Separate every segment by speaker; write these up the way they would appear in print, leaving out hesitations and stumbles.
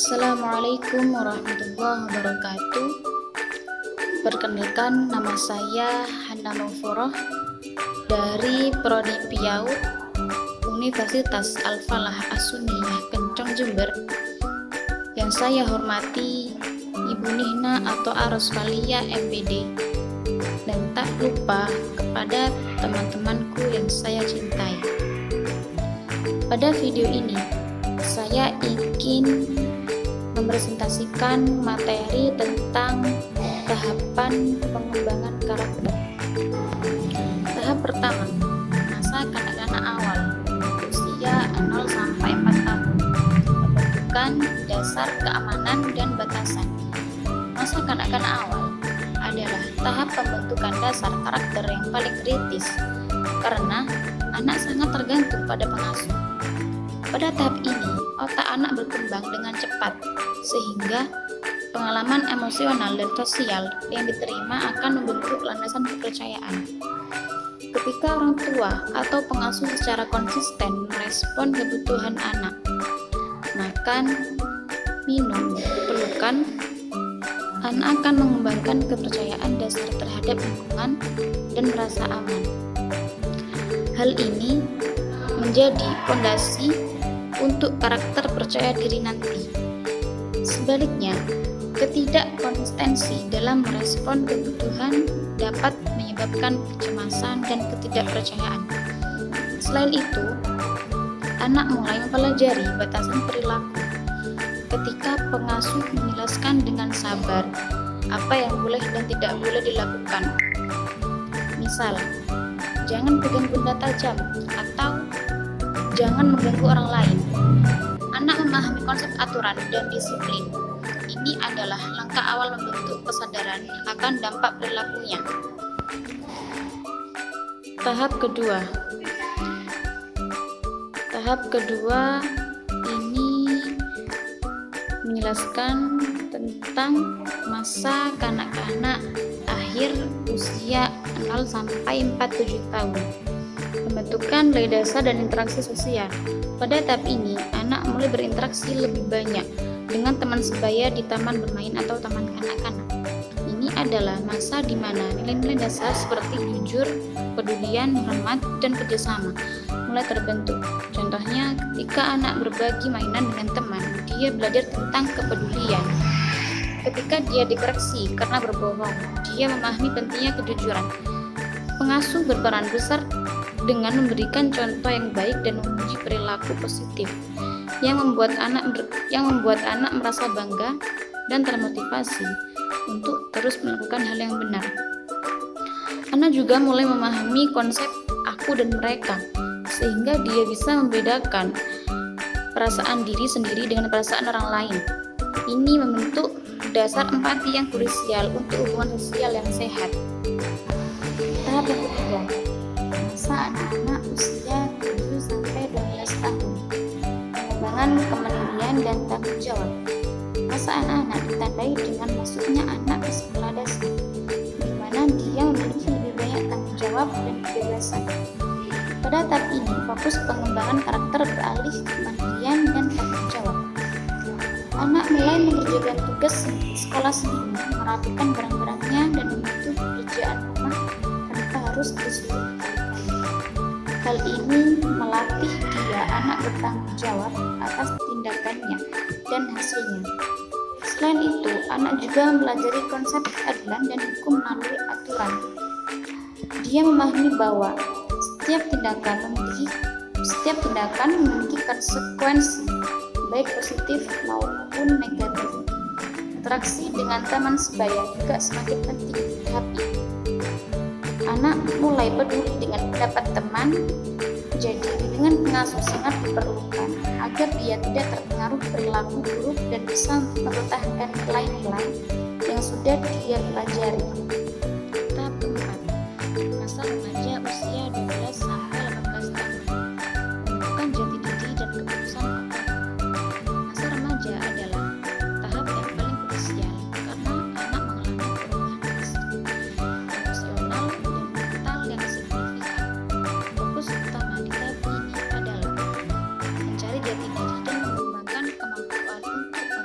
Speaker 1: Assalamualaikum warahmatullahi wabarakatuh. Perkenalkan, nama saya Hana Nufurah dari Prodi PIAUD Universitas Al-Falah As-Sunniyah Kencong Jember. Yang saya hormati Ibu Nihna atau Arosvalia MPD, dan tak lupa kepada teman-temanku yang saya cintai. Pada video ini saya ingin mempresentasikan materi tentang tahapan pengembangan karakter. Tahap pertama, masa kanak-kanak awal, usia 0 sampai 4 tahun. Pembentukan dasar keamanan dan batasan. Masa kanak-kanak awal adalah tahap pembentukan dasar karakter yang paling kritis karena anak sangat tergantung pada pengasuh. Pada tahap ini, otak anak berkembang dengan cepat, sehingga pengalaman emosional dan sosial yang diterima akan membentuk landasan kepercayaan. Ketika orang tua atau pengasuh secara konsisten merespon kebutuhan anak, makan, minum, pelukan, anak akan mengembangkan kepercayaan dasar terhadap lingkungan dan merasa aman. Hal ini menjadi fondasi untuk karakter percaya diri nanti. Sebaliknya, ketidakkonsistensi dalam merespon kebutuhan dapat menyebabkan kecemasan dan ketidakpercayaan. Selain itu, anak mulai mempelajari batasan perilaku. Ketika pengasuh menjelaskan dengan sabar apa yang boleh dan tidak boleh dilakukan. Misal, jangan pegang benda tajam atau jangan mengganggu orang lain. Anak memahami konsep aturan dan disiplin. Ini adalah langkah awal membentuk kesadaran akan dampak perilakunya. Tahap kedua. Tahap kedua ini menjelaskan tentang masa kanak-kanak akhir usia 0 sampai 47 tahun. Pembentukan nilai dasar dan interaksi sosial. Pada tahap ini, anak mulai berinteraksi lebih banyak dengan teman sebaya di taman bermain atau taman kanak-kanak. Ini adalah masa di mana nilai-nilai dasar seperti jujur, kepedulian, hormat, dan kerjasama mulai terbentuk. Contohnya, ketika anak berbagi mainan dengan teman, dia belajar tentang kepedulian. Ketika dia dikoreksi karena berbohong, dia memahami pentingnya kejujuran. Pengasuh berperan besar dengan memberikan contoh yang baik dan memuji perilaku positif yang membuat anak merasa bangga dan termotivasi untuk terus melakukan hal yang benar. Anak juga mulai memahami konsep aku dan mereka, sehingga dia bisa membedakan perasaan diri sendiri dengan perasaan orang lain. Ini membentuk dasar empati yang krusial untuk hubungan sosial yang sehat. Tahap yang ketiga, masa anak-anak usia 7 sampai 12 tahun. Pengembangan kemandirian dan tanggung jawab. Masa anak-anak ditandai dengan masuknya anak ke sekolah dasar, di mana dia memiliki lebih banyak tanggung jawab dan kebebasan. Pada tahap ini, fokus pengembangan karakter beralih ke kemandirian dan tanggung jawab. Anak mulai mengerjakan tugas sekolah sendiri, merapikan barang-barangnya, dan membantu pekerjaan rumah tanpa harus disuruh. Hal ini melatih dia anak bertanggung jawab atas tindakannya dan hasilnya. Selain itu, anak juga mempelajari konsep keadilan dan hukum melalui aturan. Dia memahami bahwa setiap tindakan memiliki konsekuensi, baik positif maupun negatif. Interaksi dengan teman sebaya juga semakin penting di tahap ini. Anak mulai peduli dengan pendapat teman, jadi dengan pengasuh sangat diperlukan agar dia tidak terpengaruh perilaku buruk dan bisa mempertahankan nilai-nilai yang sudah dia pelajari. Tahap keempat, masa remaja usia 12 sampai 18 tahun. Pembentukan jati diri dan keputusan otak. Masa remaja adalah tahap yang paling krusial karena anak mengalami perubahan fisik, emosional, dan mental yang signifikan. Fokus utama di tahap ini adalah mencari jati diri dan mengembangkan kemampuan untuk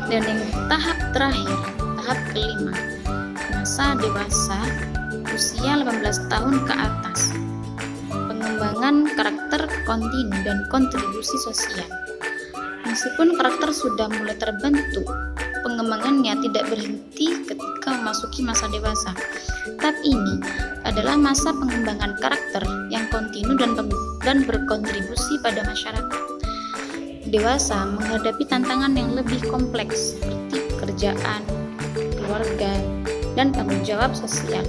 Speaker 1: Dan yang tahap terakhir, tahap kelima, masa dewasa usia 18 tahun ke atas. Pengembangan karakter kontinu dan kontribusi sosial. Meskipun karakter sudah mulai terbentuk, pengembangannya tidak berhenti ketika memasuki masa dewasa. Tahap ini adalah masa pengembangan karakter yang kontinu dan berkontribusi pada masyarakat. Dewasa menghadapi tantangan yang lebih kompleks seperti pekerjaan, keluarga, dan tanggung jawab sosial.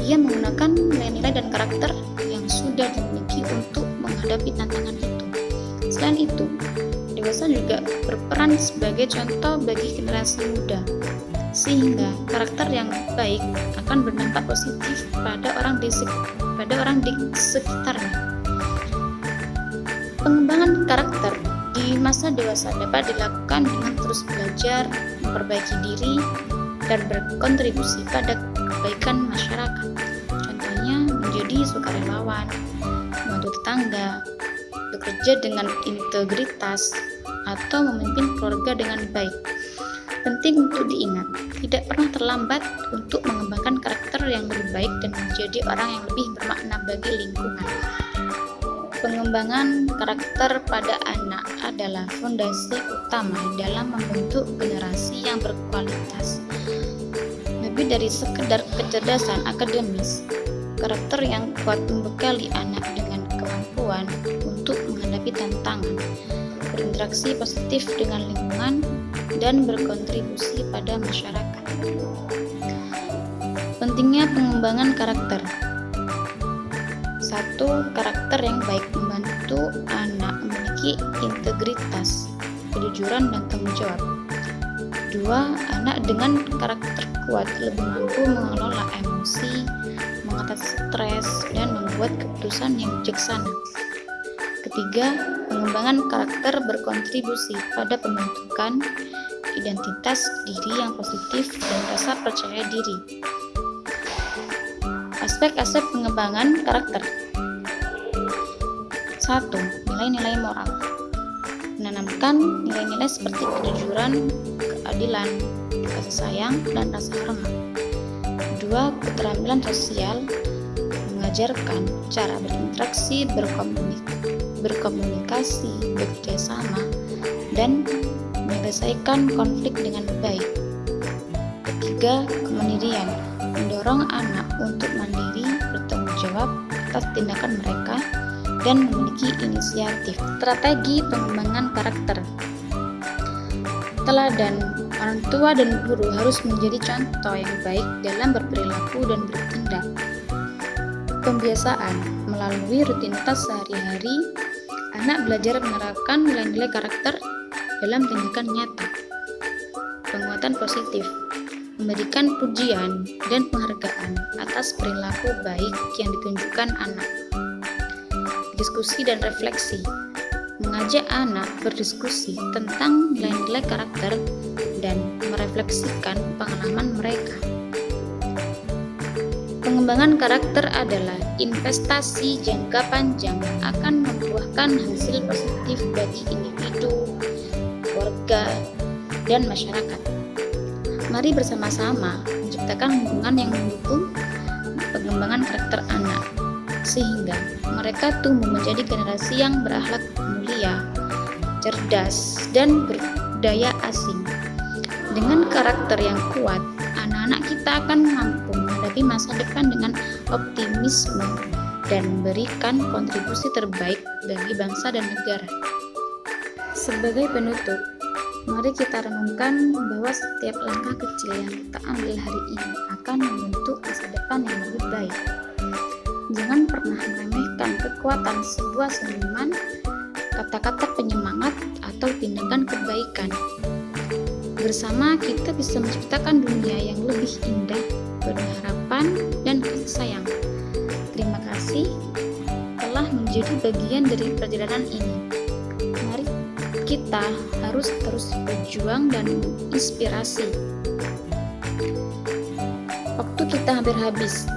Speaker 1: Ia menggunakan nilai-nilai dan karakter yang sudah dimiliki untuk menghadapi tantangan itu. Selain itu, dewasa juga berperan sebagai contoh bagi generasi muda, sehingga karakter yang baik akan berdampak positif pada orang di sekitarnya. Pengembangan karakter di masa dewasa dapat dilakukan dengan terus belajar, memperbaiki diri, dan berkontribusi pada kebaikan masyarakat. Contohnya menjadi sukarelawan, membantu tetangga, bekerja dengan integritas, atau memimpin keluarga dengan baik. Penting untuk diingat, tidak pernah terlambat untuk mengembangkan karakter yang lebih baik dan menjadi orang yang lebih bermakna bagi lingkungan. Pengembangan karakter pada anak adalah fondasi utama dalam membentuk generasi yang berkualitas. Lebih dari sekedar kecerdasan akademis, karakter yang kuat membekali anak dengan kemampuan untuk menghadapi tantangan, berinteraksi positif dengan lingkungan, dan berkontribusi pada masyarakat. Pentingnya pengembangan karakter. 1. Karakter yang baik membantu anak memiliki integritas, kejujuran, dan tanggung jawab. 2. Anak dengan karakter kuat lebih mampu mengelola emosi, mengatasi stres, dan membuat keputusan yang bijaksana. 3. Pengembangan karakter berkontribusi pada pembentukan identitas diri yang positif dan rasa percaya diri. Aspek-aspek pengembangan karakter. 1. Nilai-nilai moral. Menanamkan nilai-nilai seperti kejujuran, keadilan, kasih sayang, dan rasa hormat. 2. Keterampilan sosial. Mengajarkan cara berinteraksi, berkomunikasi, bekerjasama, dan menyelesaikan konflik dengan baik. 3. Kemandirian. Mendorong anak untuk mandiri, bertanggung jawab atas tindakan mereka, dan memiliki inisiatif. Strategi pengembangan karakter. Teladan. Orang tua dan guru harus menjadi contoh yang baik dalam berperilaku dan bertindak. Pembiasaan. Melalui rutinitas sehari-hari, anak belajar menerapkan nilai-nilai karakter dalam tindakan nyata. Penguatan positif. Memberikan pujian dan penghargaan atas perilaku baik yang ditunjukkan anak. Diskusi dan refleksi. Mengajak anak berdiskusi tentang nilai-nilai karakter dan merefleksikan pengalaman mereka. Pengembangan karakter adalah investasi jangka panjang yang akan membuahkan hasil positif bagi individu, keluarga, dan masyarakat. Mari bersama-sama menciptakan lingkungan yang mendukung pengembangan karakter anak, sehingga mereka tumbuh menjadi generasi yang berakhlak mulia, cerdas, dan berdaya asing. Dengan karakter yang kuat, anak-anak kita akan mampu menghadapi masa depan dengan optimisme dan memberikan kontribusi terbaik bagi bangsa dan negara. Sebagai penutup, mari kita renungkan bahwa setiap langkah kecil yang kita ambil hari ini akan membentuk masa depan yang lebih baik. Jangan pernah meremehkan kekuatan sebuah senyuman, kata-kata penyemangat, atau tindakan kebaikan. Bersama kita bisa menciptakan dunia yang lebih indah, penuh harapan, dan kasih sayang. Terima kasih telah menjadi bagian dari perjalanan ini. Mari kita harus terus berjuang dan menginspirasi. Waktu kita hampir habis,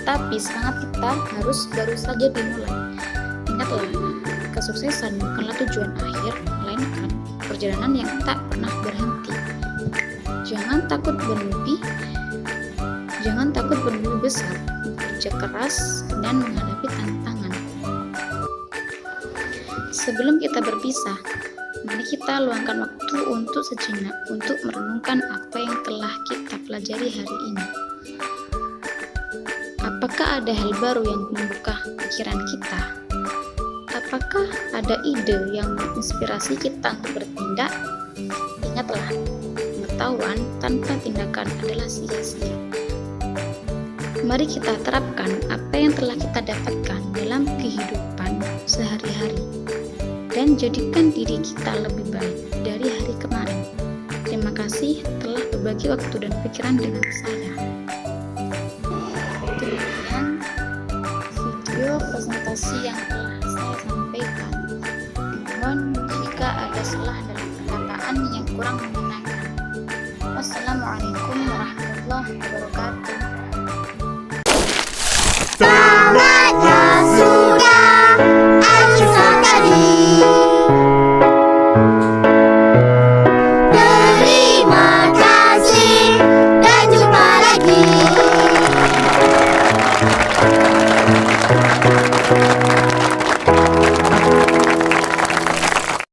Speaker 1: tapi semangat kita harus baru saja dimulai. Ingatlah, kesuksesan bukanlah tujuan akhir, melainkan perjalanan yang tak pernah berhenti. Jangan takut bermimpi besar, bekerja keras, dan menghadapi tantangan. Sebelum kita berpisah, mari kita luangkan waktu untuk sejenak untuk merenungkan apa yang telah kita pelajari hari ini. Apakah ada hal baru yang membuka pikiran kita? Apakah ada ide yang menginspirasi kita untuk bertindak? Ingatlah, pengetahuan tanpa tindakan adalah sia-sia. Mari kita terapkan apa yang telah kita dapatkan dalam kehidupan sehari-hari dan jadikan diri kita lebih baik dari hari kemarin. Terima kasih telah berbagi waktu dan pikiran dengan saya. Demikian video presentasi yang telah saya sampaikan. Mohon jika ada salah dalam perkataan yang kurang mengenakan. Wassalamualaikum warahmatullahi wabarakatuh.